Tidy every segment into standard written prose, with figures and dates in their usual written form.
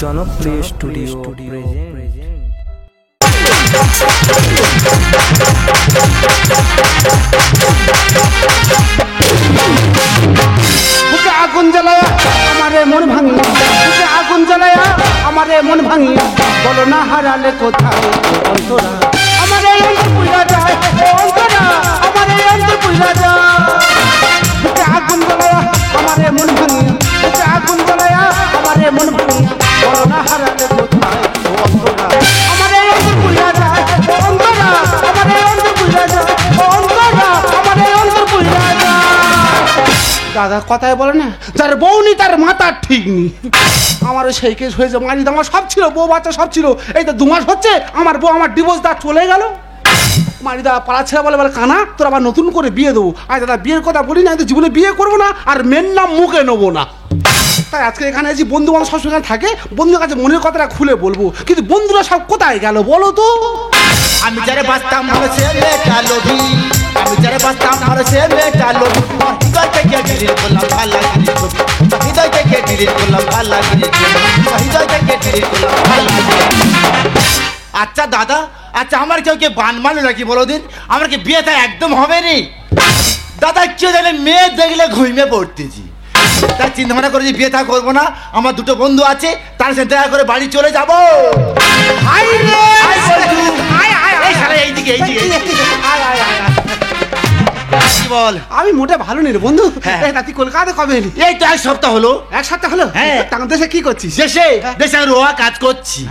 জনপ্রিয় studio present. বুকে আগুন জ্বালায়া আমারে মন ভাঙিয়া, বুকে আগুন জ্বালায়া আমারে মন ভাঙিয়া, বলো না হারালে কোথায় অন্তরা, আমারে অন্তর পুইরা যায়, অন্তরা আমারে অন্তর পুইরা যায়। বুকে আগুন জ্বালায়া আমারে মন ভাঙিয়া, বুকে আগুন জ্বালায়া আমারে মন ভাঙিয়া, বলো না হারালে কোথায় অন্তরা, আমারে অন্তর পুইরা যায়, অন্তরা আমারে অন্তর পুইরা যায়, অন্তরা আমারে অন্তর পুইরা যায়। দাদা কথায় বলে না, যার বউ নি তার মাথা ঠিক নি। আমারও সেই কেস হয়েছে, মারি আমার সব ছিল, বউ বাচ্চা সব ছিল, এই তো 2 মাস হচ্ছে আমার বউ আমার ডিভোর্স দা চলে গেল। মারিদা পাড়া ছেড়ে বলে কানা তোর আবার নতুন করে বিয়ে দেবো। আর দাদা বিয়ের কথা বলি না, তো জীবনে বিয়ে করবো না, আর মেন নাম মুখে নেবো না। তাই আজকে এখানে আছি, বন্ধু বান্ধব সবসময় থাকে, বন্ধুর কাছে মনের কথাটা খুলে বলবো, কিন্তু বন্ধুরা সব কোথায় গেল বলো তো? আমি যারে বাঁচতাম ভালো সে মেয়েটা লোভী, আমি যারে বাঁচতাম ভালো সে মেয়েটা লোভী, হৃদয় থেকে ডিলিট করলাম ভাল লাগিনি ছবি, হৃদয় থেকে ডিলিট করলাম ভাল লাগিনি ছবি, হৃদয় থেকে ডিলিট করলাম ভাল লাগিনি। আচ্ছা দাদা, আচ্ছা আমার কেউ কে বান মানো নাকি বলো দিন, আমার কি বিয়েটা একদম হবে নি? দাদা কেউ জানে মেয়ে দেখলে ঘুমিয়ে পড়তেছি, তাই চিন্তা ভাবনা করেছি বিয়ে থা করবো না। আমার 2টো বন্ধু আছে, তার সাথে দেখা করে বাড়ি চলে যাবো। বল আমি মোটে ভালো নেই রে বন্ধু। হ্যাঁ। তুই কলকাতা কবে এলি? এই তো 1 সপ্তাহ হলো। 1 সপ্তাহ হলো? হ্যাঁ। তখন দেশে কি করছিস? দেশে দেশে রোয়া কাজ করছি।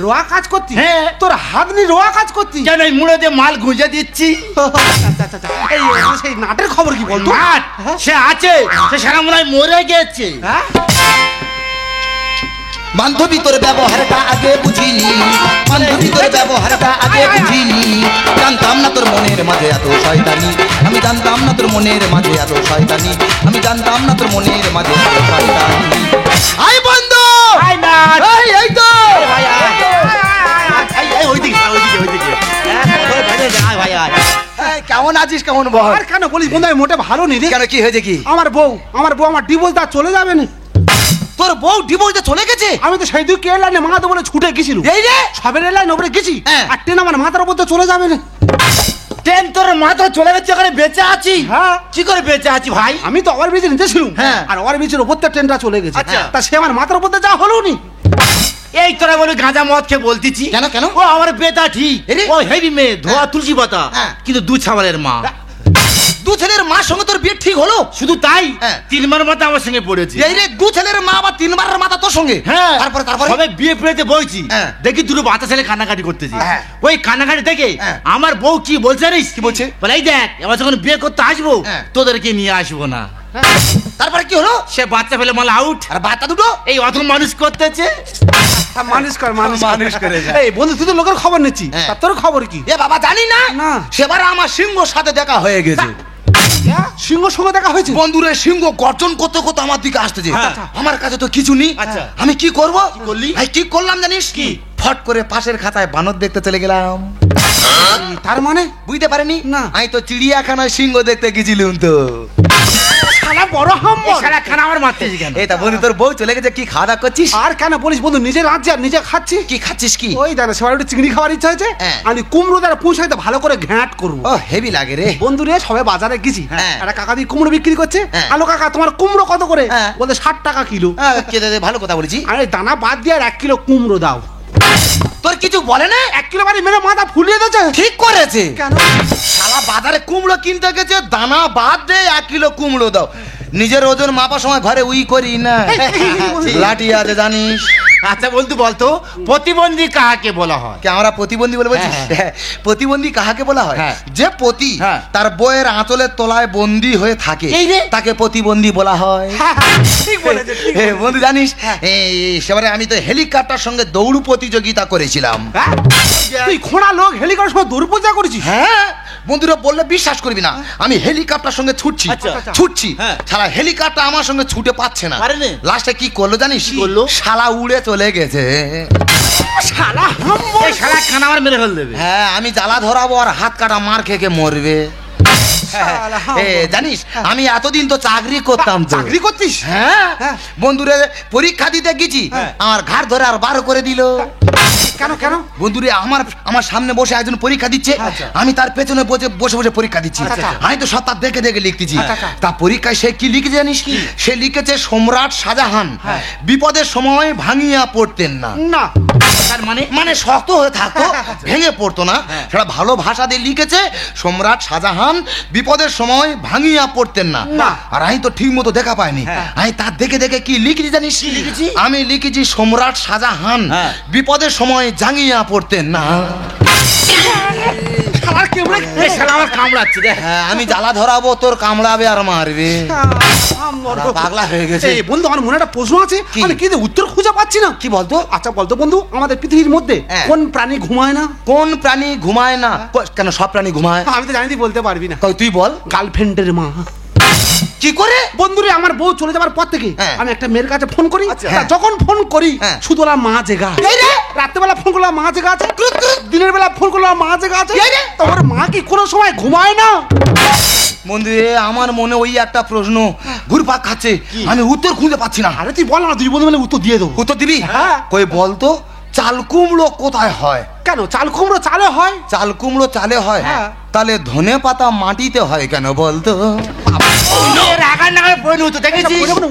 রোয়া কাজ করতি? হ্যাঁ। তোর হাত নিয়ে রোয়া কাজ করতি? কেন এই মুড়েতে মাল গুঁজে দিচ্ছি। আচ্ছা, এই সেই নাটের খবর কি বলতো? মাঠ সে আছে, সে সারা মনে হয় মরে গেছে। হ্যাঁ? বান্ধবী তোর ব্যবহারটা আগে বুঝিনি, বান্ধবী তোর ব্যবহারটা আগে বুঝিনি, জানতাম না তোর মনের মাঝে এত শয়তানি, আমি জানতাম না তোর মনের মাঝে এত শয়তানি, আমি জানতাম না তোর মনের মাঝে এত শয়তানি। আই বন্ধু, আই না, এই তো ভাই ওইদিকে ওইদিকে ভাই আয়। এই, কেমন আছিস? কেমন বল? আর কেন বলিস বন্ধু, আমি মোটে ভালো নেই রে। কেন কি হয়েছে? কি আমার বউ আমার ডিভোর্স দা চলে যাবে না। তোর বউ ডিভোর্সে চলে গেছে? আমি তো সেই দিকে এলাইনে মাথা বলে ছুটে গেছিল। এই রে সবের এলাইনে ওপরে গেছি, হ্যাঁ। আর ট্রেন আমার মাথার উপর তো চলে যাবে না। ট্রেন তোর মাথা চলে গেছে, ওখানে বেঁচে আছি। হ্যাঁ। কি করে বেঁচে আছি ভাই? আমি তো ওভার ব্রিজে নিতেছিলাম, হ্যাঁ। আর ওভার ব্রিজের উপর তো ট্রেনটা চলে গেছে। আচ্ছা। তা সে আমার মাথার উপর যা হলো নি। এই তোরা বলে গাঁজা মদ খেয়ে বলতেছি। কেন? ও আমার বেটা ঠিক, এরে? ও হেভি মেয়ে, ধোয়া তুলসী পাতা, হ্যাঁ। কিন্তু 2 ছাওয়ালের মা। 2 ছেলের মার সঙ্গে তোর বিয়ে ঠিক হলো? শুধু তাই, হ্যাঁ। 3 বার মাথা আমার সঙ্গে পড়েছে। এই রে 2 ছেলের মা আবার 3 বারের মাথা তোর সঙ্গে? হ্যাঁ। তারপরে সবে বিয়ে পেড়েতে বইছি, হ্যাঁ। দেখি 2 বাচ্চা ছেলে কান্নাকাটি করতেছি। হ্যাঁ। ওই কান্নাকাটি দেখে হ্যাঁ। আমার বউ কি বলছে জানিস? কি বলছে? বলে এই দেখ, এবার যখন বিয়ে করতে আসবো হ্যাঁ। তোদেরকে নিয়ে আসবো না। তারপরে কি হলো? সে বাচ্চা ফেলে মাল আউট, আর বাচ্চা দুটো এই অত মানুষ করতেছে। মানুষ মানুষ করে যায়। এই বন্ধু, তুই তো লোকের খবর নিচ্ছি, হ্যাঁ। তা তোর খবর কি? এ বাবা জানি না, না। সেবার আমার সিংহর সাথে দেখা হয়ে গেছে। সিংহ সঙ্গে দেখা হয়েছে? বন্ধুরে সিংহ গর্জন করতে করতে আমার দিকে আসতেছে। হ্যাঁ। আমার কাছে তো কিছু নেই। আচ্ছা। আমি কি করব? কি করলি? ভাই কি করলাম জানিস? কি? ফট করে পাশের খাতায় বানর দেখতে চলে গেলাম। তার মানে বুঝতে পারেনি? না। আমি তো চিড়িয়াখানায় সিংহ দেখতে গেছিলাম তো। শালা বড় এই হাম্বল। শালা খানা আমার মারতেছি কেন? এই তা বন্ধু তোর বউ চলে গেছে, কি খাওয়া দাওয়া করছিস? আর কেন বলিস বন্ধু, নিজে রাজ্যে আর নিজে খাচ্ছি। কি খাচ্ছিস? কি ওই দাদা সবার একটু চিংড়ি খাওয়ার ইচ্ছা হয়েছে, হ্যাঁ। আমি কুমড়ো দ্বারা পুঁছাইতে ভালো করে ঘ্যাঁট করবো। ও হেভি লাগে রে। বন্ধু রে সবাই বাজারে গেছি, হ্যাঁ। একটা কাকা দিয়ে কুমড়ো বিক্রি করছে। হ্যাঁ। আলো কাকা তোমার কুমড়ো কত করে? হ্যাঁ। বলতে 60 টাকা কিলো। কে দাদা ভালো কথা বলেছি। আরে দানা বাদ দিয়ে আর 1 কিলো কুমড়ো দাও। তোর কিছু বলে না? 1 কিলো বাড়ি মেরে মাথা ফুলিয়ে দিয়েছে। ঠিক করেছে। কেন? শালা বাজারে কুমড়ো কিনতে গেছে, দানা বাদ দে 1 কিলো কুমড়ো দাও। নিজের ওজন মাপার সময় ঘরে উই করি না, লাঠি আছে জানিস। আচ্ছা বন্ধু বলতো, প্রতিবন্ধী কাকে বলা হয়? কে আমরা প্রতিবন্ধী বলে বলছিস? হ্যাঁ, হ্যাঁ, প্রতিবন্ধী কাহাকে বলা হয়? হ্যাঁ। যে পতি হ্যাঁ। তার বইয়ের আঁচলের তলায় বন্দী হয়ে থাকে, এই রে। তাকে প্রতিবন্ধী বলা হয়। ঠিক বলেছে, ঠিক এ, বন্ধু জানিস, সেবারে আমি তো হেলিকপ্টার সঙ্গে দৌড় প্রতিযোগিতা করেছিলাম। হ্যাঁ? তুই খোঁড়া লোক হেলিকপ্টার সময় দৌড় পূজা করেছিস? হ্যাঁ, বন্ধুরা বললে বিশ্বাস করবি না, আমি হেলিকপ্টার সঙ্গে ছুটছি আচ্ছা। ছুটছি, হ্যাঁ। শালা হেলিকপ্টার আমার সঙ্গে ছুটে পাচ্ছে না। পারে না? লাস্টে কি করলো জানিস? কি করলো? শালা উড়ে চলে গেছে। শালা হাম্বল। এই শালা খানা আমার মেরে ফেল দেবে। হ্যাঁ, আমি জ্বালা ধরাবো আর হাত কাটা মার খেয়ে মরবে। শালা, জানিস আমি এতদিন তো চাকরি করতাম তো। চাকরি করতিস? হ্যাঁ হ্যাঁ। বন্ধুরে পরীক্ষা দিতে গেছি, আমার ঘাড় ধরে আর বার করে দিল। কেন কেন? বন্ধুরে আমার সামনে বসে একজন পরীক্ষা দিচ্ছে, আমি তার পেছনে বসে বসে পরীক্ষা দিচ্ছি। আচ্ছা। আমি তো সব তার দেখে দেখে লিখতেছি। আচ্ছা। তা পরীক্ষায় সে কি লিখেছে জানিস? সে লিখেছে সম্রাট শাহজাহান বিপদের সময় ভাঙিয়া পড়তেন না। না তার মানে শক্ত হয়ে থাকতো, ভেঙে পড়তো না। সেটা ভালো ভাষা দিয়ে লিখেছে সম্রাট শাহজাহান বিপদের সময় ভাঙিয়া পড়তেন না। আর আমি তো ঠিক মতো দেখা পাইনি। আমি তার দেখে দেখে কি লিখেছি জানিস? আমি লিখেছি সম্রাট শাহজাহান বিপদের সময় জাঙ্গিয়া পড়তেন না। আমার কামড়াচ্ছে রে। হ্যাঁ, আমি জ্বালা ধরাবো, তোর কামড়াবে আর মারবে। পাগলা হয়ে গেছে। এই বন্ধু, আমার মনে একটা প্রশ্ন আছে, কি? আমি কি উত্তর খুঁজে পাচ্ছি না। কি বলতো? আচ্ছা বলতো বন্ধু, আমাদের পৃথিবীর মধ্যে কোন প্রাণী ঘুমায় না? কোন প্রাণী ঘুমায় না? কেন সব প্রাণী ঘুমায়? আমি তো জানি তুই বলতে পারবি না। তুই বল। গার্লফ্রেন্ডের মা। কি করে? বন্ধুরে, আমার বউ চলে যাবার পর থেকে আমি একটা মেয়ের কাছে ফোন করি। তা যখন ফোন করি শুধু ওরা মা জেগা। রাত্রেবেলা ফোন করলাম মা জেগা আছে, দিনের বেলা ফোন করলাম মা জেগা আছে। তোমার মা কি কোনো সময় ঘুমায় না? বন্ধু আমার মনে ওই একটা প্রশ্ন ঘুরপাক খাচ্ছে, আমি উত্তর খুঁজে পাচ্ছি না। আরে তুই বল না, দুই বন্ধু মিলে উত্তর দিয়ে দেবো। উত্তর দিবি? হ্যাঁ। কই বলতো, চাল কুমড়ো কোথায় হয়? কেন চাল কুমড়ো চালে হয়? চাল কুমড়ো চালে হয়, তাহলে ধনে পাতা মাটিতে হয় কেন বলতো?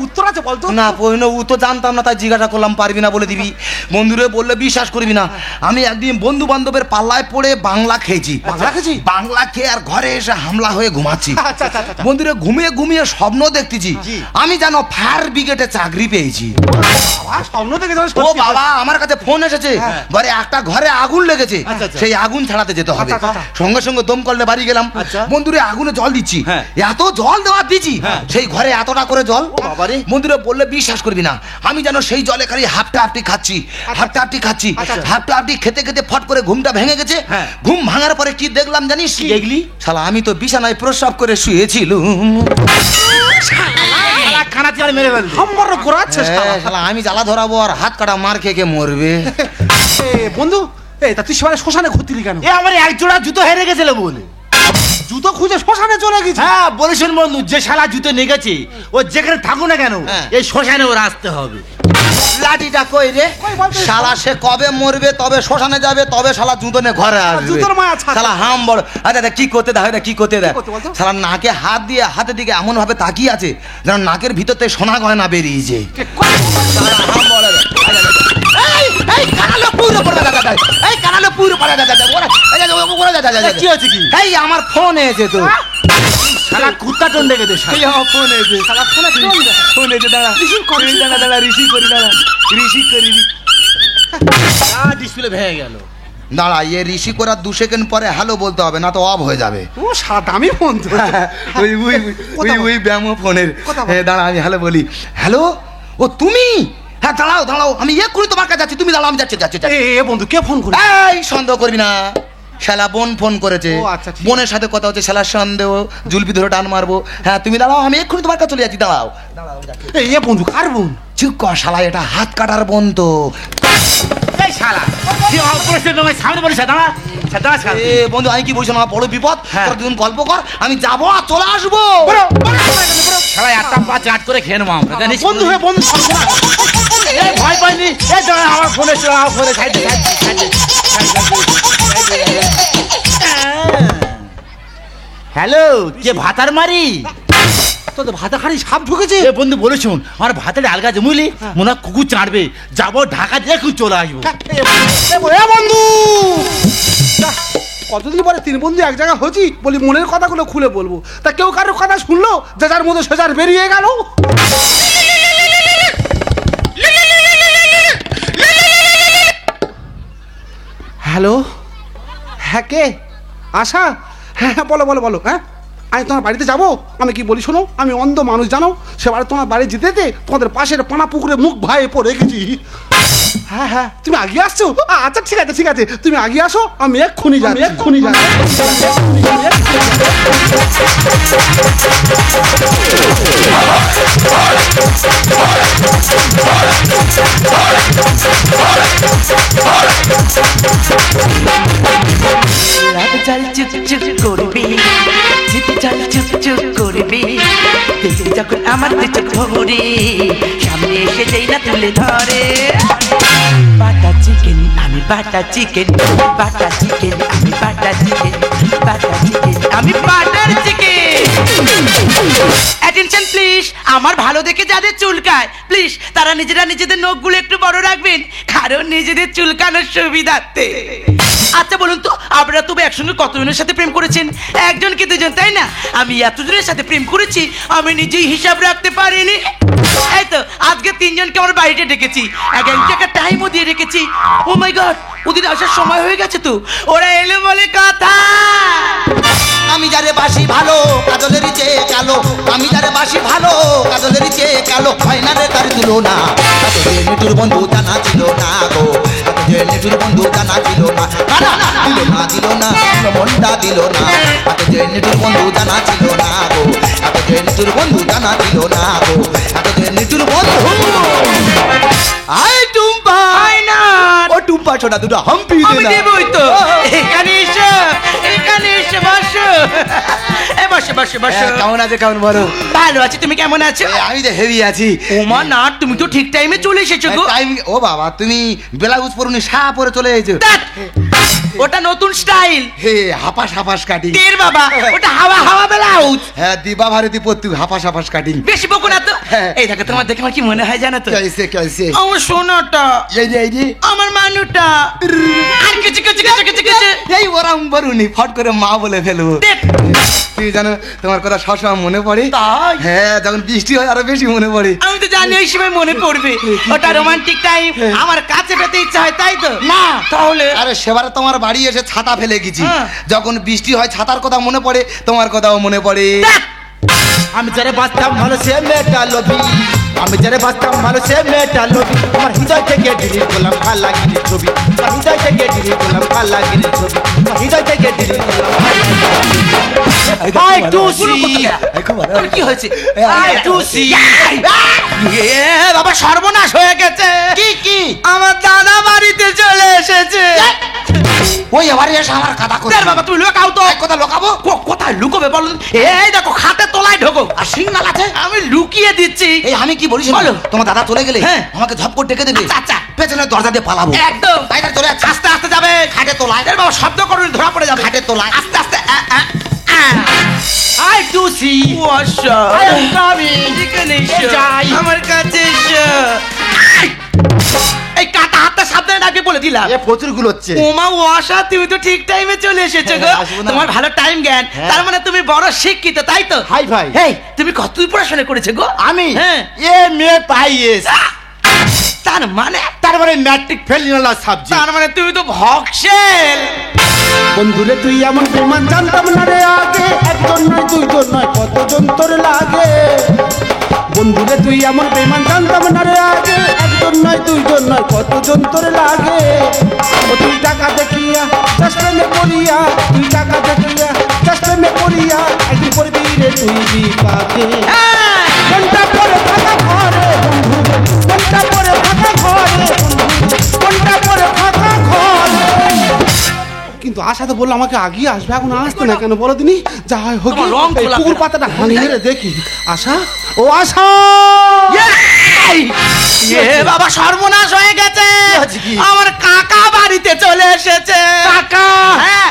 উত্তর আছে বলতো? না পরিণত উত্তর জানতাম না, তাই জিজ্ঞাসা করলাম। পারবি না বলে দিবি? বন্ধুরে বললে বিশ্বাস করবি না, আমি একদিন বন্ধু বান্ধবের পাল্লায় পড়ে বাংলা খেয়েছি। বাংলা খেয়ে আর ঘরে এসে হামলা হয়ে ঘুমাচ্ছি। বন্ধুরে ঘুমিয়ে ঘুমিয়ে স্বপ্ন দেখতেছি আমি জানো ফায়ার ব্রিগেডে চাকরি পেয়েছি। স্বপ্ন দেখে ও বাবা, আমার কাছে ফোন এসেছে, ঘরে একটা ঘরে আগুন লেগেছে, সেই আগুন ছাড়াতে যেতে হবে। সঙ্গে সঙ্গে দমকলে বাড়ি গেলাম। বন্ধুরে আগুনে জল দিচ্ছি, এত জল দেওয়া দিচ্ছি সেই ঘরে এতটা করে জল। বন্ধুরে বললে বিশ্বাস করবি না, আমি জানো সেই জলে খালি হাফটা হাফটি খাচ্ছি, হাফটা হাফটি খাচ্ছি, হাফটা হাফটি খেতে খেতে ফট করে ঘুমটা ভেঙে গেছে। ঘুম ভাঙার পরে কি দেখলাম জানিস? কি দেখলি? শালা আমি তো বিছানায় প্রস্রাব করে শুয়েছিলুম। আমি জ্বালা ধরাবো আর হাত কাটা মার খেয়ে মরবে। বন্ধু, তা তুই সেবারে শ্মশানে ঘুরতিলি কেন? আমার এক জোড়া জুতো হেরে গেছিল বলে জুতো খুঁজে শ্মশানে চলে গেছি। হ্যাঁ বলেছেন বন্ধু, যে শালা জুতো নিয়ে গেছে ও যেখানে থাকুক না কেন এই শ্মশানে ওর আসতে হবে। লাঠিটা কই রে? শালা সে কবে মরবে তবে শ্মশানে যাবে, তবে শালা জুতো নিয়ে ঘরে আসবে। জুতোর মা আছে। শালা হাম বড়। আচ্ছা কি করতে দেয়, কি করতে দেয়? শালা নাকে হাত দিয়ে হাতের দিকে এমন ভাবে তাকিয়ে আছে যেন নাকের ভিতর থেকে সোনা গয়না বেরিয়েছে। হাম বড়। এই কানালো পুরো পড়ে দাদা, এই কানালো পুরো পড়ে দাদা। কি হচ্ছে কি? এই আমার ফোন এসেছে তো। শালা কুত্তা টোন দেখে দে। এই আমার ফোন এসেছে। শালা ফোন এসেছে, দাঁড়া দাঁড়া রিসিভ করি, দাঁড়া রিসিভ করি। ডিসপ্লে ভেঙে গেল। দাঁড়া, এ রিসিভ করার 2 সেকেন্ড পরে হ্যালো বলতে হবে, না তো অফ হয়ে যাবে। ও সারা দামি ফোন তো। ওই ব্যামো ফোনের। দাঁড়া আমি হ্যালো বলি। হ্যালো, ও তুমি? হ্যাঁ দাঁড়াও দাঁড়াও, আমি এক্ষুনি তোমার কাছে যাচ্ছি, তুমি দাঁড়াও, আমি যাচ্ছি। এ বন্ধু, কে ফোন করে? এই সন্দেহ করবি না, শালা বোন ফোন করেছে। বোনের সাথে কথা হচ্ছে, শালা সন্দেহ, জুলপি ধরে টান মারবো। হ্যাঁ তুমি দাঁড়াও, আমি এক্ষুনি তোমার কাছে চলে যাচ্ছি, দাঁড়াও। এ বন্ধু, কার বোন? চুপ কর শালা, এটা হাত কাটার বোন তো। এই শালা কি অপারেশন তোমার সামনে বলিস? দাঁড়া দাঁড়া শালা। এ বন্ধু, আমি কি বলছি না, বড় বিপদ। তোর দুজন গল্প কর, আমি যাবো আর চলে আসবো। শালা একটা পা চাট করে খেয়ে নেবো আমরা, জানিস? বন্ধু হয়ে বন্ধু এই ভয় পাইনি। এই দাঁড়া, আমার ফোনে ছিল, আমার ফোনে খাইতে হ্যালো, কে ভাতার মারি? তোদের ভাতা খালি সাপ ঢুকেছে। এ বন্ধু বলে শুন, আমার ভাতের আলগা জমুলি মনে হয় কুকুর চাটবে, যাবো ঢাকা দিয়ে একটু চলে আসবো। এ বন্ধু, কতদিন পরে 3 বন্ধু এক জায়গায় হচ্ছি, বলি মনের কথাগুলো খুলে বলবো। তা কেউ কারোর কথা শুনলো, যে যার মধ্যে সেজার বেরিয়ে গেল। হ্যালো, হ্যাঁ কে? আশা? হ্যাঁ হ্যাঁ, বলো বলো বলো। হ্যাঁ আমি তোমার বাড়িতে যাবো। আমি কি বলি শোনো, আমি অন্ধ মানুষ জানো, সেবার তোমার বাড়ি যেতে যেতে তোমাদের পাশের পানা পুকুরে মুখ ভাইয়ে পড়ে গেছি। হ্যাঁ হ্যাঁ, তুমি আগে আসছো? আচ্ছা ঠিক আছে ঠিক আছে, তুমি আগে আসো, আমি এক্ষুনি যাই, এক্ষুনি যাই। চাল চুক চুক করবি, যেতে চাল চুক চুক করবি, দেখবি যখন আমার দুটো খবরে সামনে এসে যেই না তুলে ধরে। বাটা চিকেন আমি বাটা চিকেন, বাটা চিকেন আমি বাটা চিকেন, বাটা চিকেন আমি বাটার চিকেন। অ্যাটেনশন প্লিজ, আমার ভালো দেখে যাদের চুলকায় প্লিজ তারা নিজেরা নিজেদের নখগুলো একটু বড় রাখবেন, কারণ নিজেদের চুলকানোর সুবিধার্থে। আচ্ছা বলুন তো, আপনারা তবে একসঙ্গে কতজনের সাথে প্রেম করেছেন? একজন কি দুজন, তাই না? আমি এতজনের সাথে প্রেম করেছি আমি নিজেই হিসাব রাখতে পারিনি। এই তো আজকে 3 জনকে আমার বাড়িতে ডেকেছি, এক একটা টাইমও দিয়ে রেখেছি। ও মাই গড, ওদের আসার সময় হয়ে গেছে তো, ওরা এলো বলে কথা। আমি যারে বাসি ভালো কাজলের চেয়ে কালো, আমি যারে বাসি ভালো কাজলের চেয়ে কালো, হয় না রে তার তুলনা। এত যে নিটুর বন্ধু জানা ছিল না গো, এত যে নিটুর বন্ধু জানা ছিল না, দিল না দিল না মনটা দিল না। এত যে নিটুর বন্ধু জানা ছিল না গো, এত যে নিটুর বন্ধু জানা ছিল না গো, এত যে নিটুর বন্ধু। আই টুম্পা, আয় না, ও টুম্পা ছোটা দুটো হাম্পি দে আমি না। দেবই তো। এখানে এসো, এখানে এসে বসো। বসো বসো বসো। কেমন আছে কেমন বলো? ভালো আছি, তুমি কেমন আছো? আমি তো হেভি আছি। ওমা না, তুমি তো ঠিক টাইমে চলে এসেছো গো। ও বাবা, তুমি ব্লাউজ পরুনি শাহ পরে চলে এসেছো। ধ্যাৎ, ওটা নতুন স্টাইল। হে হাপাস হাপাস কাটিং। টের বাবা, ওটা হাওয়া হাওয়া ব্লাউজ। হ্যাঁ দিবা ভারতী পত্তু হাপাস হাপাস কাটিং। বেশি বকো না তো। হ্যাঁ। এই দেখো, তোমার দেখে আমার কি মনে হয় জানো তো? কেসে কেসে আমার সোনাটা, এই যে আমার মানুটা, আর কিছু কিছু কিছু কিছু কিছু। এই ওরাম বরুনি ফট করে মা বলে ফেলবো। দেখ, তুমি জানো তোমার কথা সবসময় মনে পড়ে। তাই? হ্যাঁ, যখন বৃষ্টি হয় আরো বেশি মনে পড়ে। আমি তো জানি ওই সময় মনে পড়বে। ওটা রোমান্টিক টাইম, আমার কাছে পেতে ইচ্ছা হয়, তাই তো? না তাহলে আরে সেবারে তোমার বাড়ি এসে ছাতা ফেলে গেছি, হ্যাঁ। যখন বৃষ্টি হয় ছাতার কথা মনে পড়ে, তোমার কথাও মনে পড়ে। দেখ, আমি যারে বাঁচতাম ভালো সে মেয়েটা লোভী, আমি যারে বাঁচতাম ভালো সে মেয়েটা লোভী। আমার হৃদয় থেকে ডিলিট করলাম ভাল লাগেনি ছবি, আমার হৃদয় থেকে ডিলিট করলাম ভাল লাগেনি ছবি, আমার হৃদয় থেকে ডিলিট করলাম ভাল লাগেনি ছবি। I do see, তোর কি হয়েছে? I do see. এ বাবা, সর্বনাশ হয়ে গেছে। কি কি? আমার দাদা বাড়িতে চলে এসেছে। ওই এবারে এসে আমার কথা দেখ বাবা, তুমি লুকাও তো। কথা লোকাবো। কোথায় লুকোবে বলো? এই দেখো, খাটের তলায় ঢোকো। আর সিগনাল আছে। আমি লুকিয়ে দিচ্ছি। এই আমি কি বলিস বলো। তোমার দাদা চলে গেলে হ্যাঁ। আমাকে ঝপ করে ডেকে দেবে। আচ্ছা, আচ্ছা। পেছনের দরজা দিয়ে পালাবো। একদম তাই না, চলে যাচ্ছে। আস্তে আস্তে যাবে। খাটের তলায়। এর বাবা, শব্দ করুন, ধরা পড়ে যাবে। খাটের তলায়। আস্তে আস্তে। I do see. ওয়াশা, I am coming. এখানে এসো। যাই। আমার কাছে এসো। এই কাটা হাতটা সাবধানে রাখবে বলে দিলাম। এ প্রচুর গুলো হচ্ছে। ওমা ওয়াশা, তুমি তো ঠিক টাইমে চলে এসেছো গো। হ্যাঁ, আসবো না। তোমার ভালো টাইম জ্ঞান, হ্যাঁ। তার মানে তুমি বড় শিক্ষিত, তাই তো? হাই ভাই। এই, তুমি কতদূর পড়াশোনা করেছো গো? আমি হ্যাঁ। এ মেয়ে পাইয়েস, তার মানে, তারপরে ম্যাট্রিক ফেল নিলাম সাবজেক্ট। তার মানে তুমি তো ভক্সেল। বন্ধুরে তুই এমন বেমান জানতাম না রে আগে, একজন নয় দুইজন নয় কতজন তোর লাগে। বন্ধুরে তুই এমন বেমান জানতাম না রে আগে, একজন নয় দুইজন নয় কতজন তোর লাগে। ও তুই টাকা দেখিয়া চাষপ্রেমে পড়িয়া, তুই টাকা দেখিয়া চাষপ্রেমে পড়িয়া, একদিন পড়বি রে তুই বিপাকে। কোনটা পরে থাকা ঘরে বন্ধু, কোনটা পরে থাকা ঘরে বন্ধু, কোনটা পরে থাকা ঘরে। কিন্তু আশা তো বললো আমাকে আগিয়ে আসবে, এখন আসতে না কেন বলো দিনি? যা হয় হোক, তোমার রং খোলা পুকুর ফেলা। পাতাটা হানি মেরে দেখি। আশা, ও আশা, এ বাবা, সর্বনাশ হয়ে গেছে। আমার কাকা বাড়িতে চলে এসেছে। কাকা। হ্যাঁ।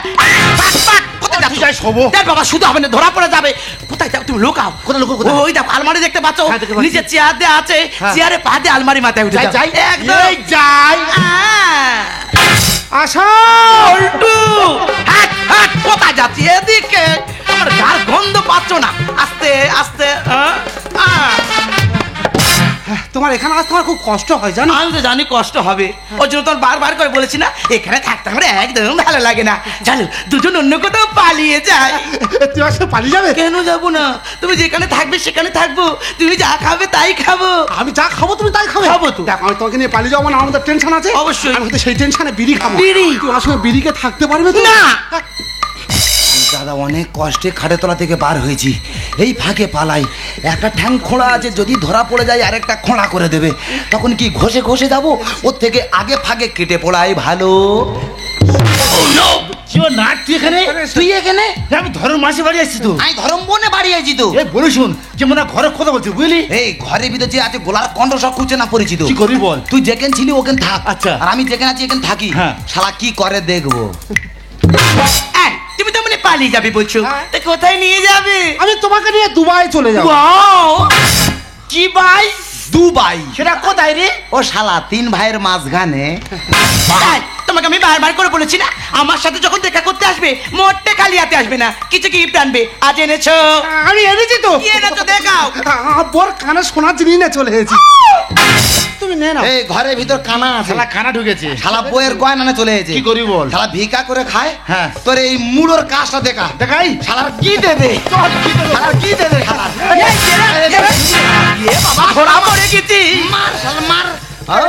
পাক, পাক। কোথায় যাচ্ছ? যাই শোবো। দেখ বাবা, শুধু হবে না, ধরা পড়ে যাবে। কোথায় যাও তুমি? লুকাও। কোথায় লুকাও, কোথায়? ওই দেখো, আলমারি দেখতে পাচ্ছ? হ্যাঁ, দেখতে পাচ্ছি। নিচে চেয়ার দেয়া আছে, হ্যাঁ। চেয়ারে পা দিয়ে আলমারি মাথায় উঠে যাই, যাও। যাই। একদম এই যাই। আশা। উল্টু। হাট, হাট। কোথায় যাচ্ছি? এদিকে। আমার গার গন্ধ পাচ্ছ না? আস্তে আস্তে। তোমার এখানে আসতে আমার খুব কষ্ট হয় জানো। আমি তো জানি কষ্ট হবে, ওই জন্য তোর বারবার করে বলেছি না, এখানে থাকতে আমার একদম ভালো লাগে না। জানো, দুজন অন্য কোথাও পালিয়ে যায়। তুই আসলে পালিয়ে যাবে? কেন যাবো না? তুমি যেখানে থাকবে সেখানে থাকবো, তুমি যা খাবে তাই খাবো। আমি যা খাবো তুমি তাই খাবে? খাবো তো। দেখো, আমি তোমাকে নিয়ে পালিয়ে যাবো না, আমাদের টেনশন আছে। অবশ্যই। আমি হয়তো সেই টেনশনে বিড়ি খাবো। বিড়ি? তুই আমার সঙ্গে বিড়িকে থাকতে পারবে তো? না। দাদা অনেক কষ্টে খাটে তলা থেকে বার হয়েছি, এই ফাঁকে পালাই। একটা ঠ্যাং খোঁড়া আছে, যদি ধরা পড়ে যায় আরেকটা খোঁড়া করে দেবে, তখন কি ঘষে ঘষে যাবো? ওর থেকে আগে ফাঁকে কেটে পড়াই ভালো। কি ও নাট তুই এখানে? তুই এখানে? আমি ধর্ম মাসে বাড়ি আসছি তো। আমি ধরম বনে বাড়ি আছি তো। এই বলে শুন যে মনে হয় ঘরে কথা বলছি বুঝলি? এই ঘরের ভিতরে যে আছে গোলার কণ্ঠ সব খুঁজে না পরিচিত। কি করবি বল? তুই যেখানে ছিলি ওখানে থাক। আচ্ছা। আর আমি যেখানে আছি এখানে থাকি। হ্যাঁ। শালা কি করে দেখবো। এই, তুমি তো মানে পালিয়ে যাবে বলছো, তা কোথায় নিয়ে যাবে? আমি তোমাকে নিয়ে দুবাই চলে যাবো। ওয়াও, কি ভাই? দুবাই। সেটা কোথায় রে? ও শালা তিন ভাইয়ের মাঝখানে। এই, তোমাকে আমি বারবার করে বলেছি না, আমার সাথে যখন দেখা করতে আসবে মোটে খালি হাতে আসবে না, কিছু গিফট আনবে। আজ এনেছো? আমি এনেছি তো। কি এনেছো দেখাও। বোর কানে সোনার জিনিস নিয়ে চলে এসেছি। তুমি নে না। এই ঘরের ভিতর কানা আছে। শালা কানা ঢুকেছে। শালা বইয়ের গয়না নিয়ে চলে এসেছে। কি করবি বল? শালা ভিক্ষা করে খায়। হ্যাঁ। তোর এই মুড়োর কাজটা দেখা। দেখাই। শালার কি দেবে? শালার কি দেবে? শালার বাবা ধরা পড়ে গেছি। মার শালা মার। ও,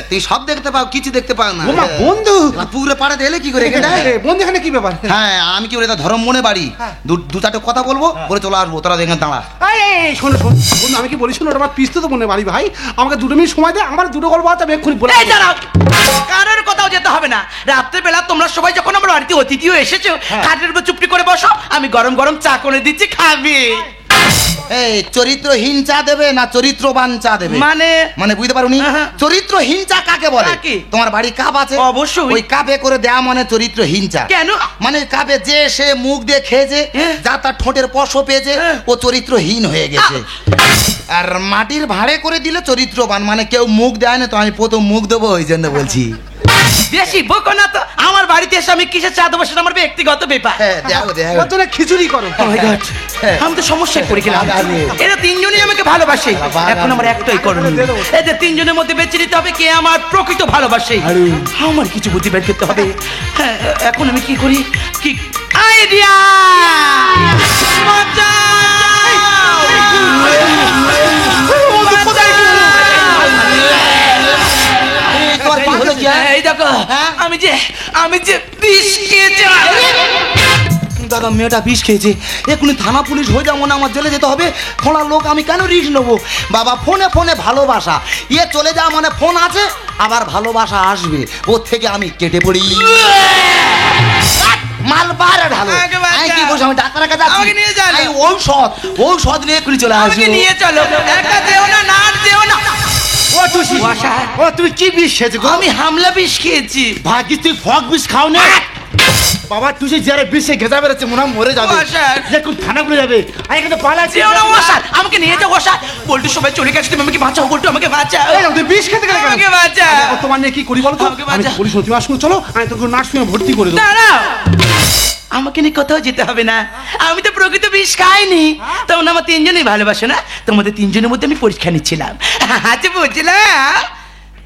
তুই সব দেখতে পাও, কিছু দেখতে পাও না। ওমা বন্ধু। শালা পুকুরে পাড়াতে এলে কি করে এখানে? বন্ধু এখানে কি ব্যাপার? হ্যাঁ, আমি কি বলে ধরম মনে বাড়ি দু চারটে কথা বলবো, বলে চলে আসবো, তোরা দেখেন দাঁড়া। এই শোনো শোনো বন্ধু, আমি কি বলি শোনো, ওটা আমার পিস্তো তো মনে বাড়ি ভাই, আমাকে 2 মিনিট সময় দে, আমার 2টো গল্প আছে, আমি এক্ষুনি বলে এই দাঁড়াও, কারোর কোথাও যেতে হবে না। রাত্রে বেলা তোমরা সবাই যখন আমার বাড়িতে অতিথিও এসেছো, খাটের উপর চুপটি করে বসো, আমি গরম গরম চা করে দিচ্ছি, খাবে। এই চরিত্রহীন চা দেবে না চরিত্রবান চা দেবে? মানে বুঝতে পারোনি? হ্যাঁ। চরিত্রহীন চা কাকে বলে? কাকে? তোমার বাড়ি কাপ আছে? অবশ্যই। ওই কাপে করে দেয়া মানে চরিত্রহীন চা। কেন? মানে কাপে যে সে মুখ দিয়ে খেয়েছে, হ্যাঁ। যা তার ঠোঁটের পশ পেয়েছে, হ্যাঁ। ও চরিত্রহীন হয়ে গেছে। আর মাটির ভাঁড়ে করে দিলে চরিত্রবান, মানে কেউ মুখ দেয় না, তো আমি প্রথম মুখ দেবো ওই জন্য বলছি। বেশি বকো না তো, আমার বাড়িতে এসে আমি কিসের চা দেবো সেটা আমার ব্যক্তিগত ব্যাপার। হ্যাঁ, দেখো দেখো। ওর জন্য খিচুড়ি করো। Oh my God, আমি তো সমস্যায় পড়ে গেলাম। এরা তিনজনই আমাকে ভালোবাসে, এখন আমার একটাই করণীয়, এদের তিনজনের মধ্যে বেছে নিতে হবে কে আমার প্রকৃত ভালোবাসে। আমার কিছু বুদ্ধি বের করতে হবে। হ্যাঁ, এখন আমি কি করি? কি আইডিয়া! তোমার কি হলো কি? এই দেখো, আমি যে বিষ খেয়েছি। দাদা, মেয়েটা বিষ খেয়েছে, এখনই থানা পুলিশ হয়ে যাবো না, আমার জেলে যেতে হবে। ফোনা লোক, আমি কেন রিস্ক নেবো? বাবা, ফোনে ফোনে ভালোবাসা, চলে যাওয়া মানে ফোন আছে, আবার ভালোবাসা আসবে, ওর থেকে আমি কেটে পড়ি। মাল বারে ঢালো। আমি কি বলছি, আমি ডাক্তারের কাছে যাচ্ছি। আমাকে নিয়ে চলো। আমি ঔষধ নিয়ে এক্ষুনি চলে আসবো। আমাকে নিয়ে চলো, একা যেও না, না যেও না। ও টুসি, ও তুমি কি বিষ খেয়েছো গো? আমি হামলা বিষ খেয়েছি। ভাগ্যিস তুই ফক বিষ খাও না। বাবা টুসি যারা বিষে ঘেঁচা বেরোচ্ছে মনে হয় মরে যাবে। ওয়াসার। দেখুন থানাগুলো যাবে, আমি এখানে পালাচ্ছি। যেও না ওয়াসার, আমাকে নিয়ে যাও ওয়াসার। বল্টু সবাই চলে গেছে, তুমি আমাকে বাঁচাও, বল্টু আমাকে বাঁচাও। এই নাও, তুই বিষ খেতে গেলে কেন? আমাকে বাঁচাও। ও, তোমার নিয়ে কি করি বলো তো? আমাকে আমি বাঁচা। বলি শোনো, তুমি আসুন, চলো আমি তোকে নার্সিংহোমে ভর্তি করে দেবো। দাঁড়াও, আমাকে নিয়ে কোথাও যেতে হবে না, আমি তো প্রকৃত বিষ খাইনি। তখন আমার তিনজনই ভালোবাসো না, তোমাদের তিনজনের মধ্যে আমি পরীক্ষা নিচ্ছিলাম। আচ্ছা বুঝলাম,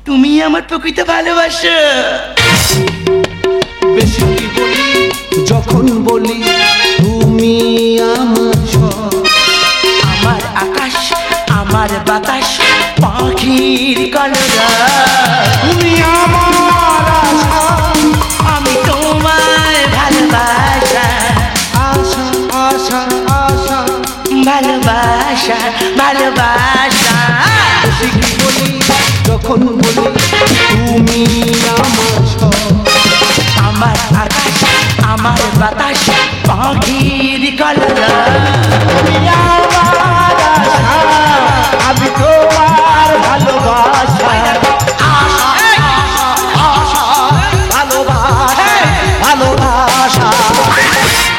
তুমি আমার প্রকৃত ভালোবাসো। বেশি কি বলি যখন বলি তুমি আমার সব, আমার আকাশ, আমার বাতাস, পাখির কলরা, তুমি আমার আশা, আমি তোমায় ভালোবাসা, আশা আশা আশা। ভালোবাসা, ভালোবাসা। বেশি কি বলি যখন বলি তুমি আমার সব, আমার আকাশ, আমার বাতাস, পাখির কলরা, তুমি আমার আশা, আমি তোমার ভালোবাসা, ভালোবাসা।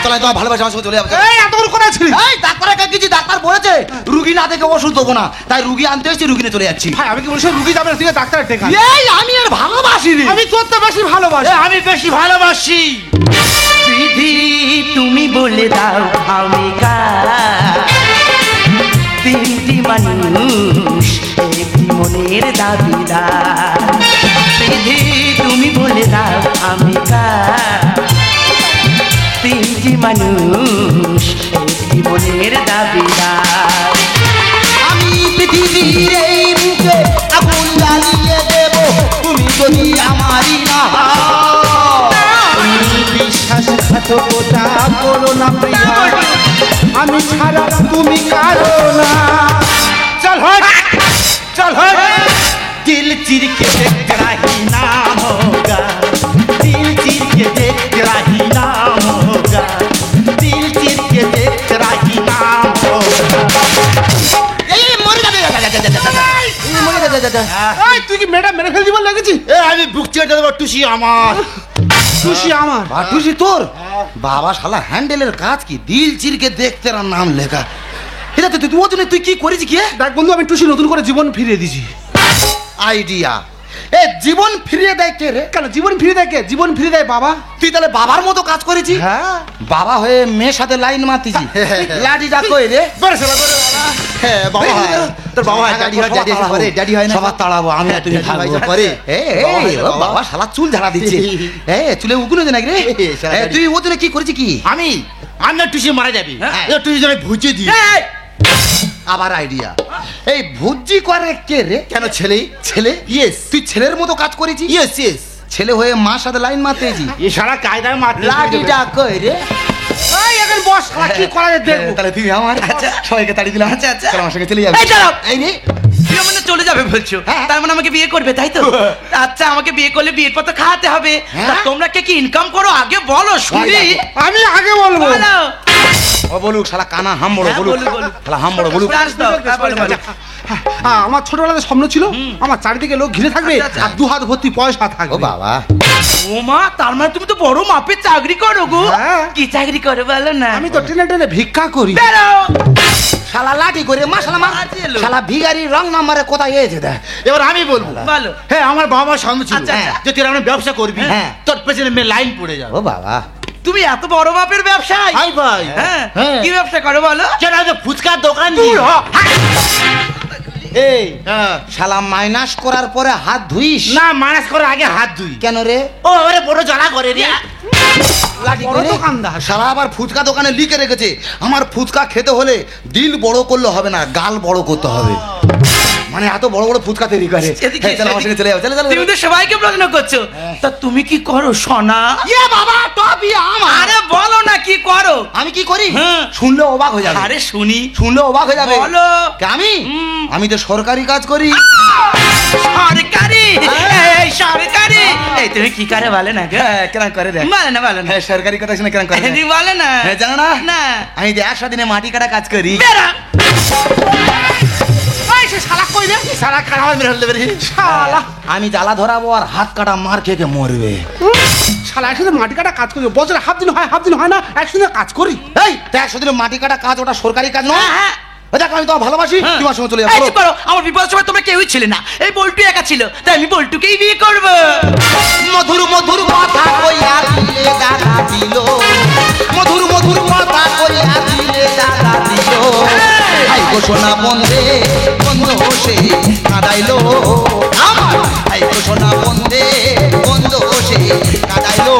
চলাই তোমার ভালোবাসা আমার সঙ্গে চলে যাবে। এই এতক্ষণ কোথায় ছিলি? এই ডাক্তারের কাছে গেছি, ডাক্তার বলেছে রুগী না দেখে ওষুধ দেবো না, তাই রুগী আনতে এসেছি, রুগী নিয়ে চলে যাচ্ছি। ভাই আমি কি বলছি রুগী যাবে না, তুই ডাক্তার টেকা। এই আমি আর ভালোবাসি রে। আমি তোর তো বেশি ভালোবাসি। আমি বেশি ভালোবাসি। বিধি তুমি বলে দাও আমি কার, তিনটি মানুষ একটি মনের দাবিদার। বিধি তুমি বলে দাও আমি কার, তিনটি মানুষ একটি মনের দাবিদার। আমি পৃথিবীর এই বুকে আগুন জ্বালিয়ে দেব, তুমি যদি আমারই না হও। তুমি বিশ্বাসঘাতকতা করো না প্রিয়া, আমি ছাড়া তুমি কারো না। চল হট, চল হট। दिल चीर के देख रही नाम होगा, दिल चीर के देख रही এই, তুই কি মেয়েটা মেরে ফেল দিবার লেগেছি? আমি বুক চেটে দেবো, টুসি আমার। খুশি আমার। বাটুসি তোর বাবা শালা হ্যান্ডেলের কাজ কি দিল চিরকে দেখতে আর নাম লেখা। এটা তুই তুই ওজনে তুই কি করেছি কি দেখ বন্ধু, আমি টুসি নতুন করে জীবন ফিরিয়ে দিছি। আইডিয়া এ জীবন ফিরিয়ে দেয় কে রে? কেন জীবন ফিরে দেয় কে? জীবন ফিরে দেয় বাবা। তুই তাহলে বাবার মতো কাজ করেছি? হ্যাঁ। বাবা হয়ে মেয়ের সাথে লাইন মারতিছি। লাঠিটা কই রে? হ্যাঁ বাবা, তোর বাবা ড্যাডি হয়, ড্যাডি এসে করে, ড্যাডি হয় না? সবার তাড়াবো আমি আর তুমি ড্যাডি থাকবো হয়, করে। বাবা শালা চুল ঝাড়া দিচ্ছে। চুলে উকুনে দে নাকি রে? শালা দাড়ি। তুই ওজনে কি করেছি কি? আমি না টুসি মারা যাবি, হ্যাঁ। টুসি আমি ভুজে দিই। আবার আইডিয়া এই ভুজি করে কে রে? কেন ছেলে? ছেলে? ইয়েস তুই ছেলের মতো কাজ করেছি? Yes yes. ছেলে হয়ে মার সাথে লাইন মারতেছি। এ সারা কায়দায় মারতে লাঠিটা কই রে? এই এখন বস, শালা কি করা যায় দেখবো। তাহলে তুই আমার সবাইকে তাড়ি দিলাম। আচ্ছা, আচ্ছা। চল আমার সঙ্গে চলে যাবি। এই দাঁড়াও। এই রে তুই মানে চলে যাবে বলছো? হ্যাঁ। তার মানে আমাকে বিয়ে করবে, তাই তো? আচ্ছা, আমাকে বিয়ে করলে বিয়ের পর তো খাওয়াতে হবে। হ্যাঁ। তা তোমরা কে কি ইনকাম করো আগে বলো শুনি। আমি আগে বলবো। বলো। ও বলুক শালা কানা হাম বড় হ্যাঁ, বলুক। বলুক, বলুক। শালা হাম বড় বলুক। চান্স দাও, হ্যাঁ, বলো, বলো। হ্যাঁ, আমার ছোটবেলাতে স্বপ্ন ছিল আমার চারিদিকে লোক ঘিরে থাকবে আচ্ছা, আচ্ছা। আর দু হাত ভর্তি পয়সা ও থাকবে। বাবা ও মা, তার মানে তুমি তো বড় মাপের চাকরি করো গো। হ্যাঁ। কি চাকরি করো বলো না? আমি তো টেনে টেনে ভিক্ষা করি। বেরো। শালা লাঠি করে মা শালা মা আজে লোক। শালা ভিখারি রং নাম্বারে কোথায় এসে দেয়। এবার আমি বলবো। বলো। হ্যাঁ, আমার বাবা সামনে ছিল আচ্ছা, আচ্ছা। যে তুই আমরা ব্যবসা করবি, হ্যাঁ। তোর পেছনে মেয়ে লাইন পড়ে যাবে। ও বাবা তুমি এত বড় মাপের ব্যবসায়ী? হাই ভাই, হ্যাঁ। হ্যাঁ। কি ব্যবসা করো বলো? কেন আমি তো ফুচকার দোকান দিই। এই হ্যাঁ। শালা মাইনাস করার পরে হাত ধুইস না, মানাস করার আগে হাত ধুই। কেন রে? ও ওরে বড় জ্বালা করে রে। লাঠি বড় করে দোকানদার। শালা আবার ফুচকা দোকানে লিখে রেখেছে আমার ফুচকা খেতে হলে দিল বড় করলে হবে না, গাল বড় করতে হবে। মানে এত বড় বড় ফুচকা তৈরি করে। এদিকে, হ্যাঁ, চল আমার সঙ্গে চলে যাও। চলে তুমি তো সবাইকে প্রশ্ন করছো, তা তুমি কি করো সোনা? ইয়ে বাবা টপি আমার। আরে বলো না কি করো। আমি কি করি? হ্যাঁ। শুনলে অবাক হয়ে যাবে। আরে শুনি। শুনলে অবাক হয়ে যাবে। বলো। কে আমি? হুম। আমি তো সরকারি কাজ করি। সরকারি? এই সরকারি? এই তুমি কি করে বলে না গো? হ্যাঁ, কেন করে দেখ। বলে না, বলে না। হ্যাঁ, সরকারি কথা শুনে কেন করে দেখ। তুমি বলে না। হ্যাঁ, জানো না? না। আমি যে 100 দিনে মাটি কাটা কাজ করি। বেরো। এই সে শালা কই রে? সারা খারাপ মেরে ফেলতে পারি। শালা আমি জ্বালা ধরাবো আর হাত কাটা মার খেয়ে মরবে। শালা একসাথে মাটি কাটা কাজ করি, বছরে হাফ দিন হয় হাফ দিন হয় না, একসাথে কাজ করি। এই দেখ 100 দিনে মাটি কাটা কাজ ওটা সরকারি কাজ নয়। হ্যাঁ। ওই দেখ আমি তো ভালোবাসি, হ্যাঁ। তোমার সঙ্গে চলে এই যাবো। চুপ করো, আমার বিপদের সময় তোমরা কেউই ছিলে না, এই বল্টু একা ছিল, তাই আমি বল্টুকেই বিয়ে করবো। মধুর মধুর কথা কইয়া দিলে দাদা দিল, মধুর মধুর কথা কইয়া দিলে দাদা দিল। হাই গো সোনা বন্দে বন্ধ সে কাঁদাইলো আমার, হাই গো সোনা বন্দে বন্ধ সে কাঁদাইলো।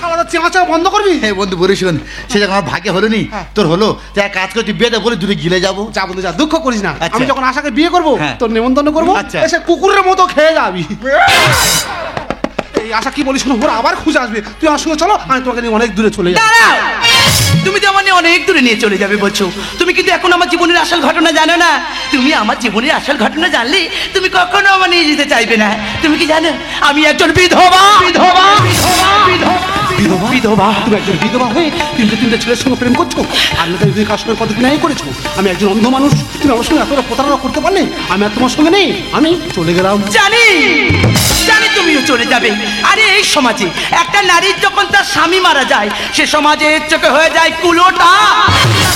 শালা তো চেঁচা বন্ধ করবি। হে বন্ধু বলে শোন, সে যখন আমার ভাগ্যে হলো নি, তোর হলো, তুই এক কাজ করে তুই বেদে বলে দূরে গিলে যাবো। যা বন্ধু যা, দুঃখ করিস না। আচ্ছা। আমি যখন আশাকে বিয়ে করবো হ্যাঁ। তোর নেমন্তন্ন করবো, আচ্ছা। এসে কুকুরের মতো খেয়ে যাবি। এই আশা কি বলিস শোনো, ওরা আবার খুঁজে আসবে। তুই আমার সঙ্গে চলো, আমি তোমাকে নিয়ে অনেক দূরে চলে যাবো। দাঁড়াও, তুমি তো আমার নিয়ে অনেক দূরে নিয়ে চলে যাবে বলছো, তুমি কিন্তু এখন আমার জীবনের আসল ঘটনা জানো না। তুমি আমার জীবনের আসল ঘটনা জানলে তুমি কখনো আমার নিয়ে যেতে চাইবে না। তুমি কি জানো আমি একজন বিধবা? বিধবা বিধবা বিধবা বিধবা। তুমি একজন বিধবা হয়ে তিনটে ছেলের সঙ্গে প্রেম করছো, আর না তুমি কাজ করে কত বিনয় করেছো। আমি একজন অন্ধ মানুষ, তুমি আমার সঙ্গে এতটা প্রতারণা করতে পারলে? আমি আর তোমার সঙ্গে নেই, আমি চলে গেলাম। জানি জানি তুমিও চলে যাবে। আরে এই সমাজে একটা নারীর যখন তার স্বামী মারা যায়, সে সমাজের চোখে হয়ে যায় কুলোটা,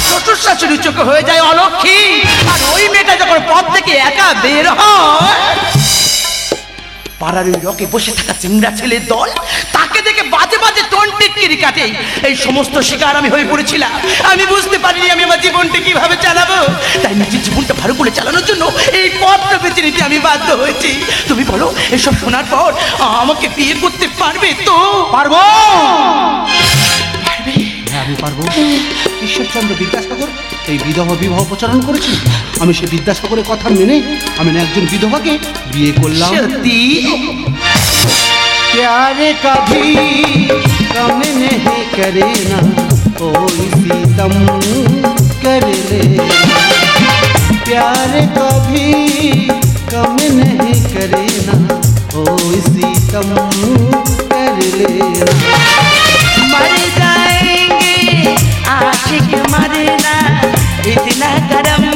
শ্বশুর শাশুড়ির চোখে হয়ে যায় অলক্ষী। আর ওই মেয়েটা যখন পথ থেকে একা বের হয়, পাড়ার ওই রকে বসে থাকা চিংড়া ছেলের দল তাকে দেখে বাজে বাজে টন্টিকিরি কাটে। এই সমস্ত শিকার আমি হয়ে পড়েছিলাম। আমি বুঝতে পারিনি আমি আমার জীবনটা কিভাবে চালাবো, তাই নিজের জীবনটা ভালো করে চালানোর জন্য এই পথটা বেছে নিতে আমি বাধ্য হয়েছি। তুমি বলো, এসব শোনার পর আমাকে বিয়ে করতে পারবে তো? পারবো, হ্যাঁ আমি পারবো। ঈশ্বরচন্দ্র বিদ্যাসাগর এই বিধবা বিবাহ প্রচারণ করেছি, আমি সেই বিদ্যাসাগরের কথা মেনে আমি না একজন বিধবাকে বিয়ে করলাম। সত্যি? प्यार कभी कम नहीं करे ना, कोई सितम कर ले। प्यार कभी कम नहीं करे ना, कोई सितम कर मिले ना। मर जाएंगे आशिक मरना इतना करम